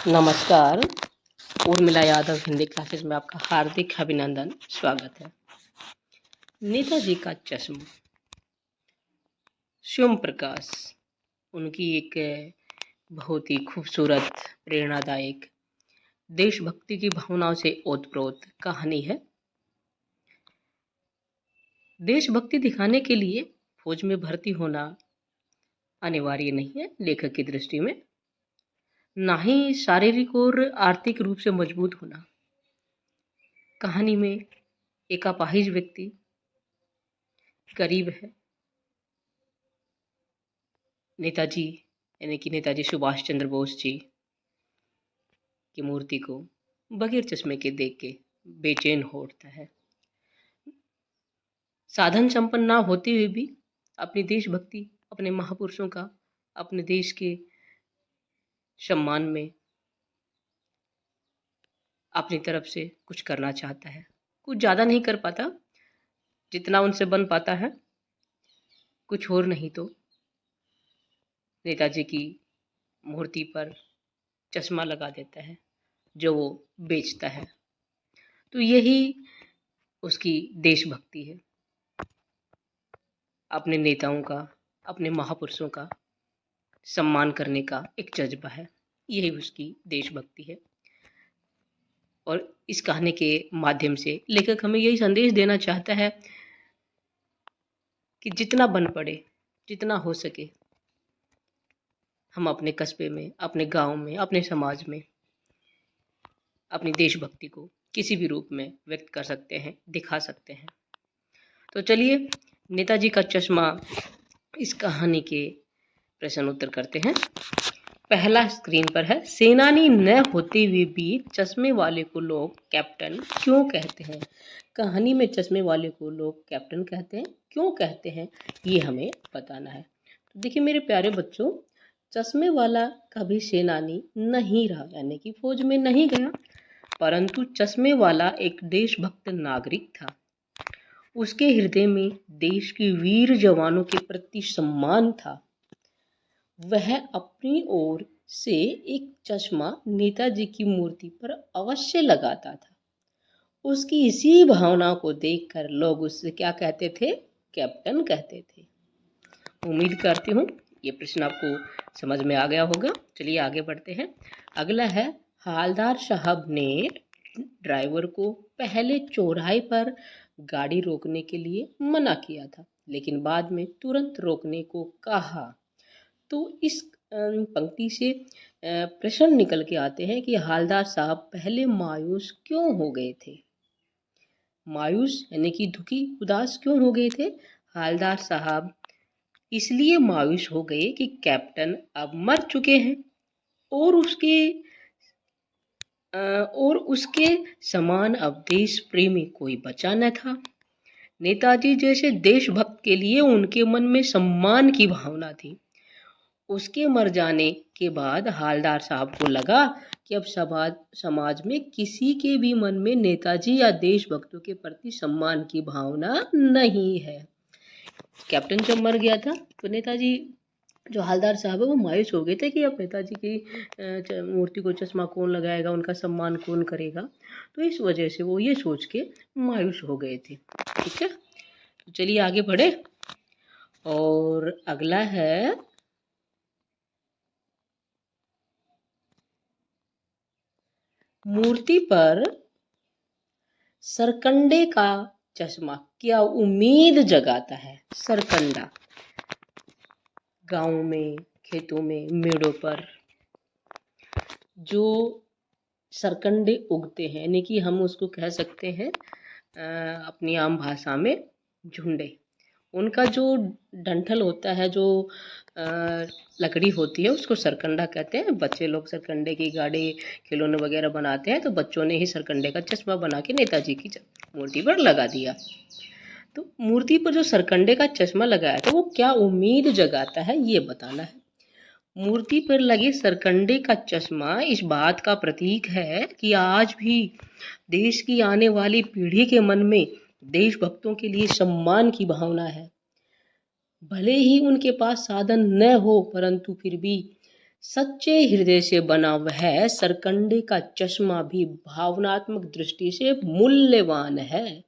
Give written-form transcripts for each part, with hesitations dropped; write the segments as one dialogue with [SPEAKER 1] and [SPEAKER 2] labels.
[SPEAKER 1] नमस्कार। उर्मिला यादव हिंदी क्लासेस में आपका हार्दिक अभिनंदन, स्वागत है। नेताजी का चश्मा, शिवम प्रकाश, उनकी एक बहुत ही खूबसूरत, प्रेरणादायक, देशभक्ति की भावनाओं से ओतप्रोत कहानी है। देशभक्ति दिखाने के लिए फौज में भर्ती होना अनिवार्य नहीं है लेखक की दृष्टि में, ना ही शारीरिक और आर्थिक रूप से मजबूत होना। कहानी में एक अपाहिज व्यक्ति गरीब है, नेताजी यानी कि नेताजी सुभाष चंद्र बोस जी की मूर्ति को बगैर चश्मे के देख के बेचैन हो उठता है। साधन संपन्न ना होते हुए भी अपनी देशभक्ति, अपने महापुरुषों का, अपने देश के सम्मान में अपनी तरफ से कुछ करना चाहता है। कुछ ज़्यादा नहीं कर पाता, जितना उनसे बन पाता है। कुछ और नहीं तो नेताजी की मूर्ति पर चश्मा लगा देता है जो वो बेचता है। तो यही उसकी देशभक्ति है, अपने नेताओं का, अपने महापुरुषों का सम्मान करने का एक जज्बा है। यही उसकी देशभक्ति है। और इस कहानी के माध्यम से लेखक हमें यही संदेश देना चाहता है कि जितना बन पड़े, जितना हो सके, हम अपने कस्बे में, अपने गांव में, अपने समाज में अपनी देशभक्ति को किसी भी रूप में व्यक्त कर सकते हैं, दिखा सकते हैं। तो चलिए नेताजी का चश्मा इस कहानी के प्रश्न उत्तर करते हैं। पहला स्क्रीन पर है, सेनानी न होते हुए भी चश्मे वाले को लोग कैप्टन क्यों कहते हैं? कहानी में चश्मे वाले को लोग कैप्टन कहते हैं, क्यों कहते हैं, ये हमें बताना है। तो देखिए मेरे प्यारे बच्चों, चश्मे वाला कभी सेनानी नहीं रहा, यानी कि फौज में नहीं गया, परंतु चश्मे वाला एक देशभक्त नागरिक था। उसके हृदय में देश के वीर जवानों के प्रति सम्मान था। वह अपनी ओर से एक चश्मा नेताजी की मूर्ति पर अवश्य लगाता था। उसकी इसी भावना को देखकर लोग उससे क्या कहते थे? कैप्टन कहते थे। उम्मीद करती हूँ ये प्रश्न आपको समझ में आ गया होगा। चलिए आगे बढ़ते हैं। अगला है, हालदार साहब ने ड्राइवर को पहले चौराहे पर गाड़ी रोकने के लिए मना किया था, लेकिन बाद में तुरंत रोकने को कहा। तो इस पंक्ति से प्रश्न निकल के आते हैं कि हालदार साहब पहले मायूस क्यों हो गए थे? मायूस यानी कि दुखी, उदास क्यों हो गए थे? हालदार साहब इसलिए मायूस हो गए कि कैप्टन अब मर चुके हैं और उसके समान अब देश प्रेमी कोई बचा न था। नेताजी जैसे देशभक्त के लिए उनके मन में सम्मान की भावना थी। उसके मर जाने के बाद हालदार साहब को लगा कि अब समाज में किसी के भी मन में नेताजी या देशभक्तों के प्रति सम्मान की भावना नहीं है। कैप्टन जब मर गया था तो नेताजी, जो हालदार साहब है, वो मायूस हो गए थे कि अब नेताजी की मूर्ति को चश्मा कौन लगाएगा, उनका सम्मान कौन करेगा। तो इस वजह से वो ये सोच के मायूस हो गए थे। ठीक है, तो चलिए आगे बढ़े। और अगला है, मूर्ति पर सरकंडे का चश्मा क्या उम्मीद जगाता है? सरकंडा गांव में, खेतों में, मेड़ों पर जो सरकंडे उगते हैं, यानी कि हम उसको कह सकते हैं अपनी आम भाषा में झुंडे। उनका जो डंठल होता है, जो लकड़ी होती है, उसको सरकंडा कहते हैं। बच्चे लोग सरकंडे की गाड़ी, खिलौने वगैरह बनाते हैं, तो बच्चों ने ही सरकंडे का चश्मा बना के नेताजी की मूर्ति पर लगा दिया। तो मूर्ति पर जो सरकंडे का चश्मा लगाया था वो क्या उम्मीद जगाता है, ये बताना है। मूर्ति पर लगे सरकंडे का चश्मा इस बात का प्रतीक है कि आज भी देश की आने वाली पीढ़ी के मन में देशभक्तों के लिए सम्मान की भावना है। भले ही उनके पास साधन न हो, परंतु फिर भी सच्चे हृदय से बना वह सरकंडे का चश्मा भी भावनात्मक दृष्टि से मूल्यवान है।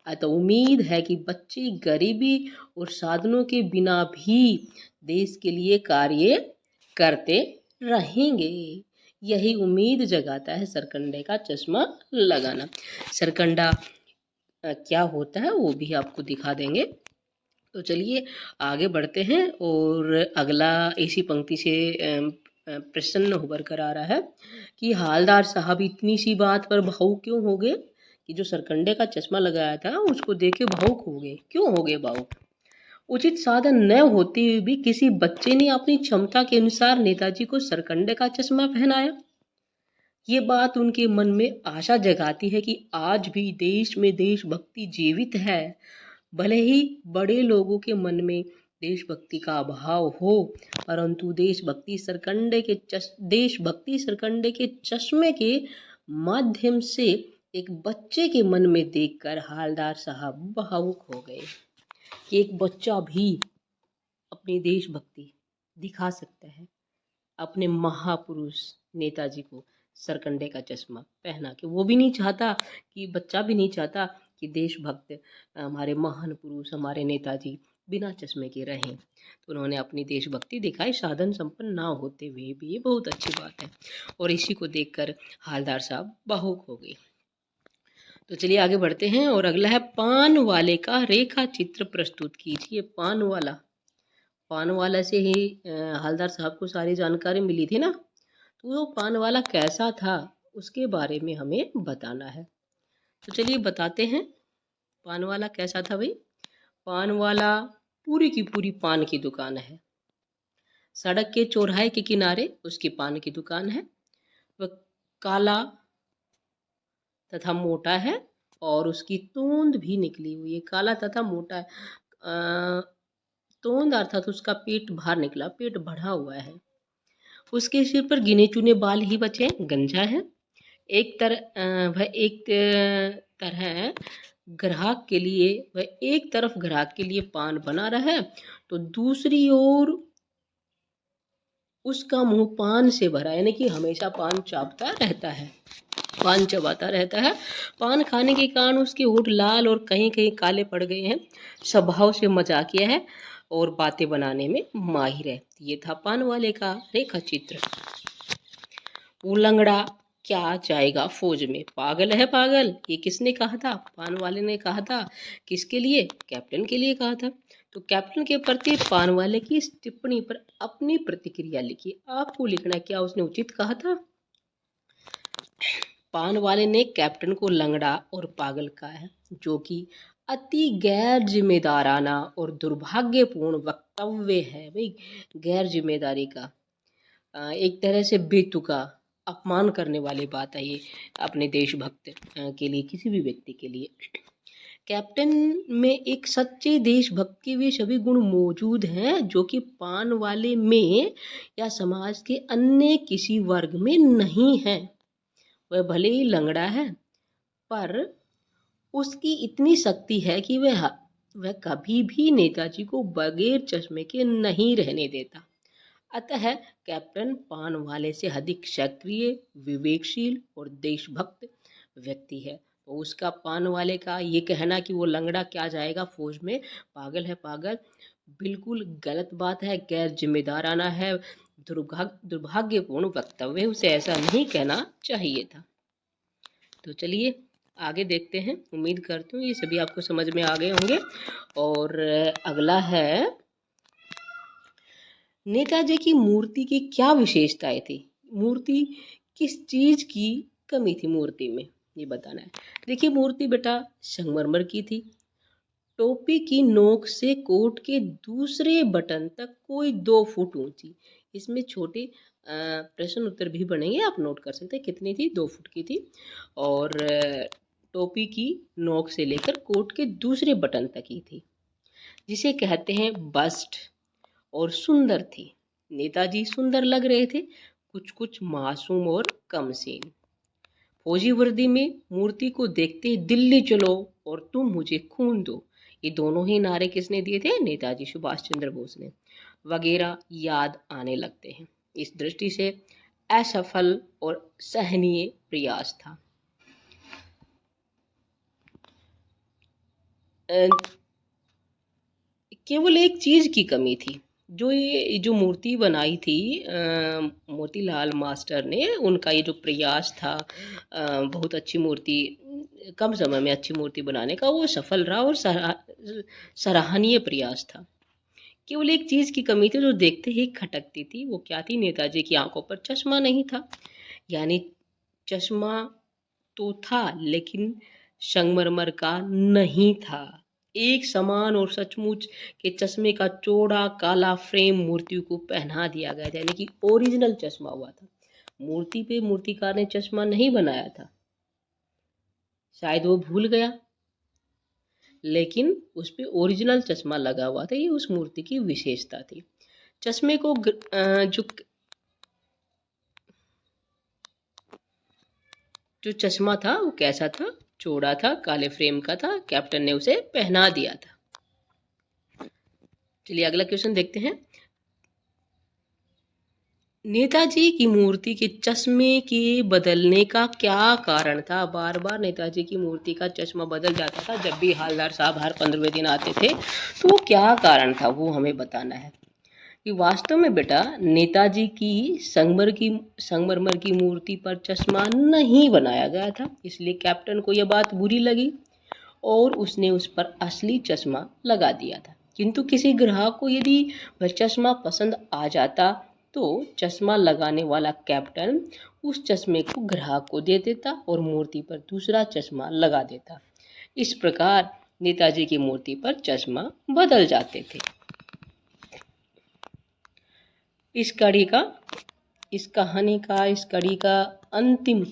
[SPEAKER 1] अतः उम्मीद है कि बच्चे गरीबी और साधनों के बिना भी देश के लिए कार्य करते रहेंगे। यही उम्मीद जगाता है सरकंडे का चश्मा लगाना। सरकंडा क्या होता है वो भी आपको दिखा देंगे। तो चलिए आगे बढ़ते हैं और अगला इसी पंक्ति से प्रसन्न होकर कर आ रहा है कि हालदार साहब इतनी सी बात पर भावुक क्यों हो गए कि जो सरकंडे का चश्मा लगाया था उसको देख के भावुक हो गए। क्यों हो गए भावुक? उचित साधन न होते हुए भी किसी बच्चे ने अपनी क्षमता के अनुसार नेताजी को सरकंडे का चश्मा पहनाया। ये बात उनके मन में आशा जगाती है कि आज भी देश में देशभक्ति जीवित है। भले ही बड़े लोगों के मन में देशभक्ति का अभाव हो, परंतु देशभक्ति सरकंडे के चश्मे के माध्यम से एक बच्चे के मन में देखकर हालदार साहब भावुक हो गए कि एक बच्चा भी अपनी देशभक्ति दिखा सकता है। अपने महापुरुष नेताजी को सरकंडे का चश्मा पहना के, वो भी नहीं चाहता कि बच्चा भी नहीं चाहता कि देशभक्त हमारे महान पुरुष हमारे नेताजी बिना चश्मे के रहें। तो उन्होंने अपनी देशभक्ति दिखाई साधन संपन्न ना होते हुए भी। ये बहुत अच्छी बात है और इसी को देखकर हालदार साहब भावुक हो गए। तो चलिए आगे बढ़ते हैं और अगला है पान वाले का रेखा चित्र प्रस्तुत कीजिए। पान वाला से ही हालदार साहब को सारी जानकारी मिली थी ना, तो वो पान वाला कैसा था उसके बारे में हमें बताना है। तो चलिए बताते हैं पान वाला कैसा था भाई। पान वाला पूरी की पूरी पान की दुकान है। सड़क के चौराहे के किनारे उसकी पान की दुकान है। वह काला तथा मोटा है और उसकी तोंद भी निकली हुई है। काला तथा मोटा है। तोंद अर्थात उसका पेट बाहर निकला, पेट बढ़ा हुआ है। उसके सिर पर गिने चुने बाल ही बचे, गंजा है। वह एक तरह ग्राहक के लिए वह एक तरफ ग्राहक के लिए पान बना रहा है तो दूसरी ओर उसका मुंह पान से भरा, यानी कि हमेशा पान चाटता रहता है, पान चबाता रहता है। पान खाने के कारण उसके होंठ लाल और कहीं कहीं काले पड़ गए हैं। स्वभाव से मजाकिया है और बातें बनाने में माहिर है। ये था पान वाले का रेखा चित्र। वो लंगड़ा क्या जाएगा फौज में, पागल है पागल। ये किसने कहा था? पान वाले ने कहा था। किसके लिए? कैप्टन के लिए कहा था। तो कैप्टन के प्रति पान वाले की इस टिप्पणी पर अपनी प्रतिक्रिया लिखिए। आपको लिखना क्या उसने उचित कहा था। पान वाले ने कैप्टन को लंगड़ा और पागल कहा है, जो कि अति गैर जिम्मेदाराना और दुर्भाग्यपूर्ण वक्तव्य है। भाई गैर जिम्मेदारी का एक तरह से बेतुका अपमान करने वाली बात है ये अपने देशभक्त के लिए, किसी भी व्यक्ति के लिए। कैप्टन में एक सच्चे देशभक्त के वे सभी गुण मौजूद हैं जो कि पान वाले में या समाज के अन्य किसी वर्ग में नहीं है। वह भले ही लंगड़ा है पर उसकी इतनी शक्ति है कि वह कभी भी नेताजी को बगैर चश्मे के नहीं रहने देता। अतः कैप्टन पान वाले से अधिक सक्रिय, विवेकशील और देशभक्त व्यक्ति है। तो उसका पान वाले का ये कहना कि वो लंगड़ा क्या जाएगा फौज में, पागल है पागल, बिल्कुल गलत बात है, गैर जिम्मेदाराना है, दुर्भाग्यपूर्ण वक्तव्य। उसे ऐसा नहीं कहना चाहिए था। तो चलिए आगे देखते हैं। उम्मीद करती हूँ ये सभी आपको समझ में आ गए होंगे। और अगला है नेताजी की मूर्ति की क्या विशेषताएं थी। मूर्ति किस चीज की कमी थी मूर्ति में, ये बताना है। देखिए मूर्ति बेटा संगमरमर की थी। टोपी की नोक से कोट के दूसरे बटन तक कोई 2 फुट ऊंची। इसमें छोटे प्रश्न उत्तर भी बनेंगे, आप नोट कर सकते हैं। कितनी थी? 2 फुट की थी। और टोपी की नोक से लेकर कोट के दूसरे बटन तक ही थी, जिसे कहते हैं बस्ट, और सुंदर थी। नेताजी सुंदर लग रहे थे, कुछ कुछ मासूम और कमसीन। फौजी वर्दी में मूर्ति को देखते ही दिल्ली चलो और तुम मुझे खून दो, ये दोनों ही नारे किसने दिए थे? नेताजी सुभाष चंद्र बोस ने, वगैरह याद आने लगते हैं। इस दृष्टि से असफल और सहनीय प्रयास था। केवल एक चीज की कमी थी। ये जो मूर्ति बनाई थी मोतीलाल मास्टर ने, उनका ये जो प्रयास था बहुत अच्छी मूर्ति, कम समय में अच्छी मूर्ति बनाने का, वो सफल रहा और सराहनीय प्रयास था। केवल एक चीज की कमी थी जो देखते ही खटकती थी। वो क्या थी? नेताजी की आंखों पर चश्मा नहीं था। यानी चश्मा तो था लेकिन संगमरमर का नहीं था। एक समान और सचमुच के चश्मे का चौड़ा काला फ्रेम मूर्ति को पहना दिया गया था, यानी कि ओरिजिनल चश्मा हुआ था। मूर्ति पे मूर्तिकार ने चश्मा नहीं बनाया था, शायद वो भूल गया, लेकिन उस पे ओरिजिनल चश्मा लगा हुआ था। ये उस मूर्ति की विशेषता थी। चश्मे को जो चश्मा था वो कैसा था? चौड़ा था, काले फ्रेम का था। कैप्टन ने उसे पहना दिया था। चलिए अगला क्वेश्चन देखते हैं। नेताजी की मूर्ति के चश्मे के बदलने का क्या कारण था? बार बार नेताजी की मूर्ति का चश्मा बदल जाता था जब भी हालदार साहब हर 15वें दिन आते थे। तो वो क्या कारण था, वो हमें बताना है। कि वास्तव में बेटा, नेताजी की संगमरमर की मूर्ति पर चश्मा नहीं बनाया गया था, इसलिए कैप्टन को यह बात बुरी लगी और उसने उस पर असली चश्मा लगा दिया था। किंतु किसी ग्राहक को यदि वह चश्मा पसंद आ जाता तो चश्मा लगाने वाला कैप्टन उस चश्मे को ग्राहक को दे देता और मूर्ति पर दूसरा चश्मा लगा देता। इस प्रकार नेताजी की मूर्ति पर चश्मा बदल जाते थे। इस कड़ी का अंतिम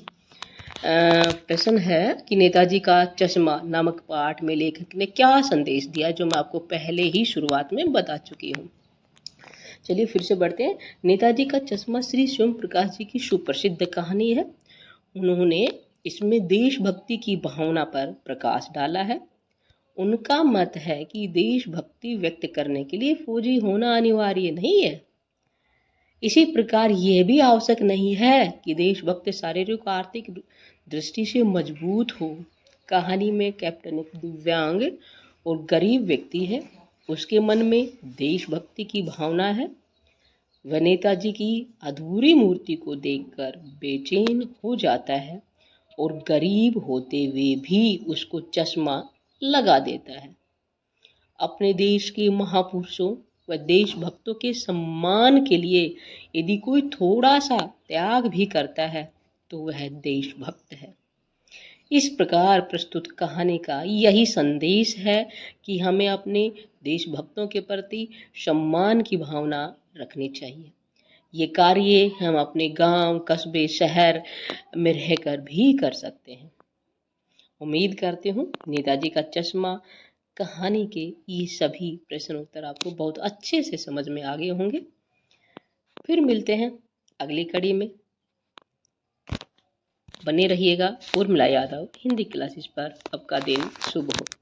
[SPEAKER 1] प्रश्न है कि नेताजी का चश्मा नामक पाठ में लेखक ने क्या संदेश दिया, जो मैं आपको पहले ही शुरुआत में बता चुकी हूँ। चलिए फिर से बढ़ते हैं। नेताजी का चश्मा श्री शिव प्रकाश जी की सुप्रसिद्ध कहानी है। उन्होंने इसमें देशभक्ति की भावना पर प्रकाश डाला है। उनका मत है कि देशभक्ति व्यक्त करने के लिए फौजी होना अनिवार्य नहीं है। इसी प्रकार यह भी आवश्यक नहीं है कि देशभक्त शारीरिक और आर्थिक दृष्टि से मजबूत हो। कहानी में कैप्टन एक दिव्यांग और गरीब व्यक्ति है। उसके मन में देशभक्ति की भावना है। वह नेताजी की अधूरी मूर्ति को देखकर बेचैन हो जाता है और गरीब होते हुए भी उसको चश्मा लगा देता है। अपने देश के महापुरुषों व देशभक्तों के सम्मान के लिए यदि कोई थोड़ा सा त्याग भी करता है तो वह देशभक्त है। इस प्रकार प्रस्तुत कहानी का यही संदेश है कि हमें अपने देशभक्तों के प्रति सम्मान की भावना रखनी चाहिए। ये कार्य हम अपने गांव, कस्बे, शहर में रहकर भी कर सकते हैं। उम्मीद करती हूँ नेताजी का चश्मा कहानी के ये सभी प्रश्न उत्तर आपको बहुत अच्छे से समझ में आ गए होंगे। फिर मिलते हैं अगली कड़ी में। बने रहिएगा उर्मिला यादव हिंदी क्लासेस पर। आपका दिन शुभ हो।